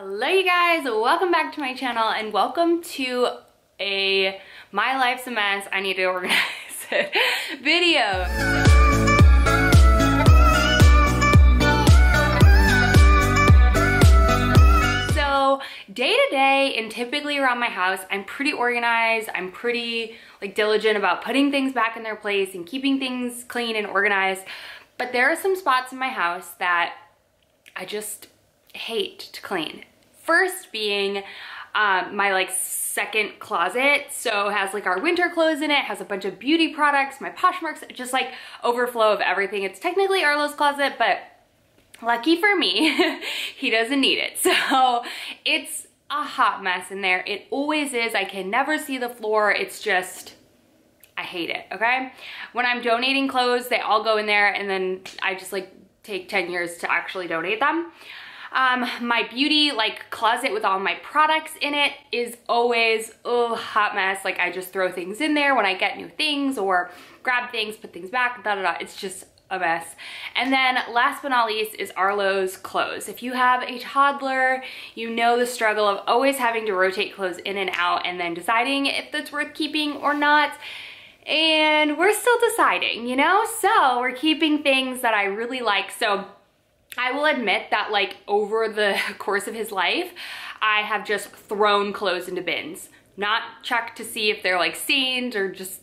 Hello you guys, welcome back to my channel and welcome to a My Life's a Mess, I need to organize it video. So day to day and typically around my house, I'm pretty organized, I'm pretty diligent about putting things back in their place and keeping things clean and organized. But there are some spots in my house that I just hate to clean. First being my second closet. So it has our winter clothes in it, has a bunch of beauty products, my Poshmarks, just overflow of everything. It's technically Arlo's closet, but lucky for me, he doesn't need it. So it's a hot mess in there. It always is. I can never see the floor. It's just, I hate it, okay? When I'm donating clothes, they all go in there and then I just take 10 years to actually donate them. My beauty closet with all my products in it is always hot mess. I just throw things in there when I get new things or grab things, put things back, It's just a mess. And then last but not least is Arlo's clothes. If you have a toddler, you know the struggle of always having to rotate clothes in and out and then deciding if that's worth keeping or not. And we're still deciding, you know? So we're keeping things that I really like. So I will admit that over the course of his life, I have just thrown clothes into bins. Not checked to see if they're stained or just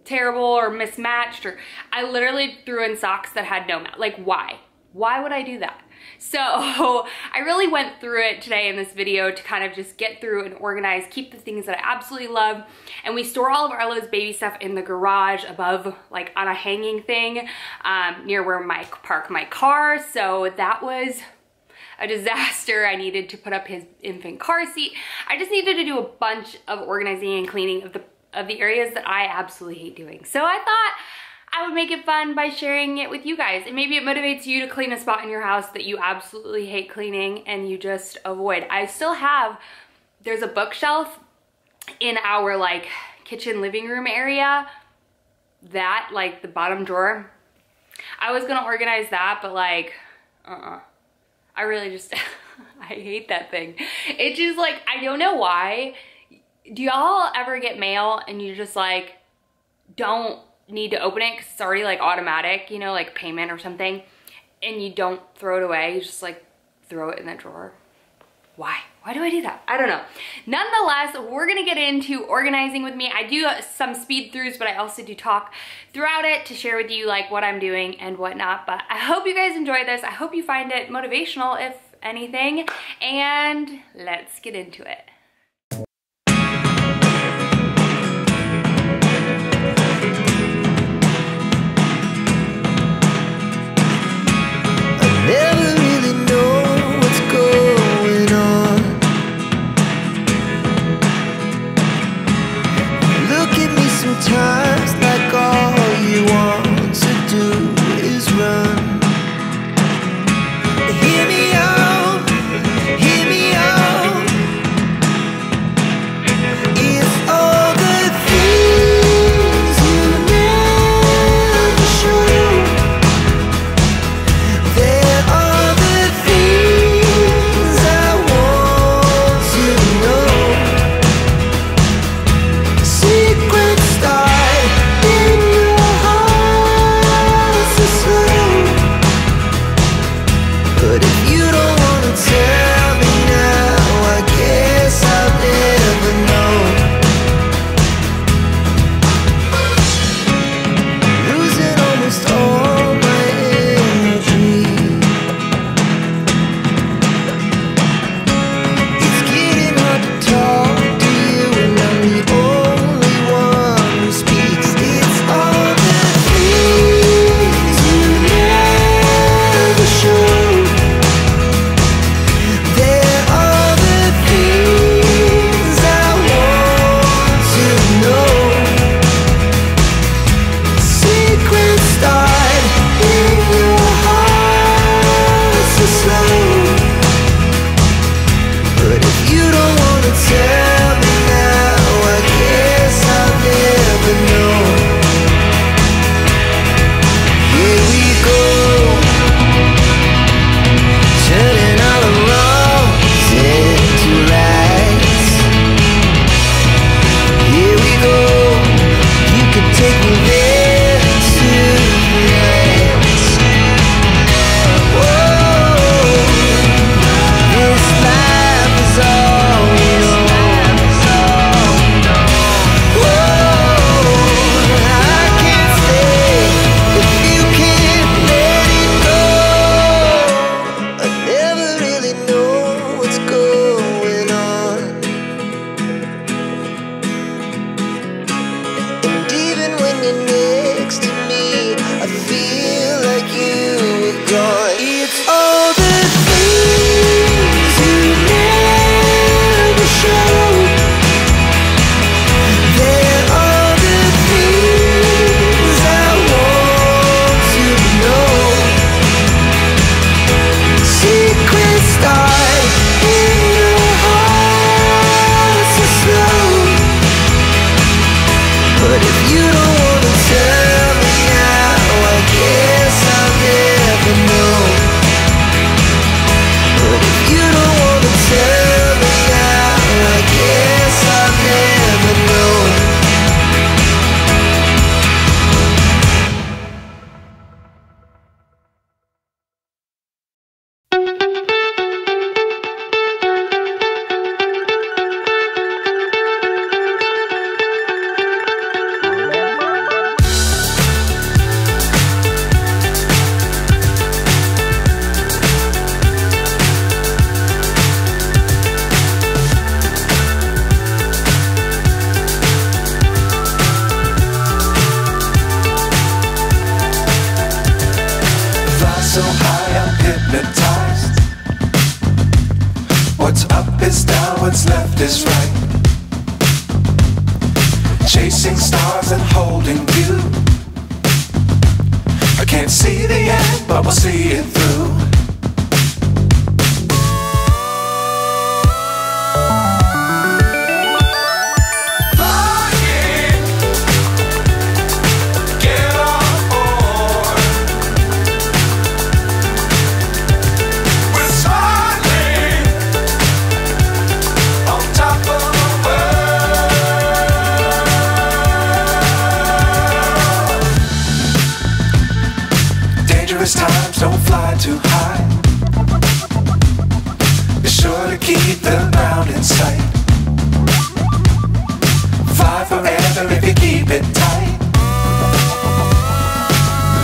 terrible or mismatched, or I literally threw in socks that had no match. Why? Why would I do that? So I really went through it today in this video to kind of just get through and organize, keep the things that I absolutely love. And we store all of Arlo's baby stuff in the garage above, on a hanging thing near where I park my car. So that was a disaster. I needed to put up his infant car seat. I just needed to do a bunch of organizing and cleaning of the areas that I absolutely hate doing. So I thought I would make it fun by sharing it with you guys. And maybe it motivates you to clean a spot in your house that you absolutely hate cleaning and you just avoid. I still have, there's a bookshelf in our kitchen living room area, that the bottom drawer. I was gonna organize that, but I really just, I hate that thing. It just I don't know why. Do y'all ever get mail and you just don't need to open it because it's already automatic, you know, payment or something, and you don't throw it away, you just throw it in the drawer? Why do I do that? I don't know. Nonetheless, we're gonna get into organizing with me. I do some speed throughs, but I also do talk throughout it to share with you what I'm doing and whatnot. But I hope you guys enjoy this. I hope you find it motivational, if anything, and let's get into it. Never really know what's going on. Look at me sometimes like all you want to do is run. Hear me out, What's up is down, what's left is right. Chasing stars and holding you. I can't see the end, but we'll see it through. Times don't fly too high. Be sure to keep the ground in sight. Fly forever if you keep it tight.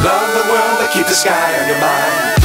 Love the world but keep the sky on your mind.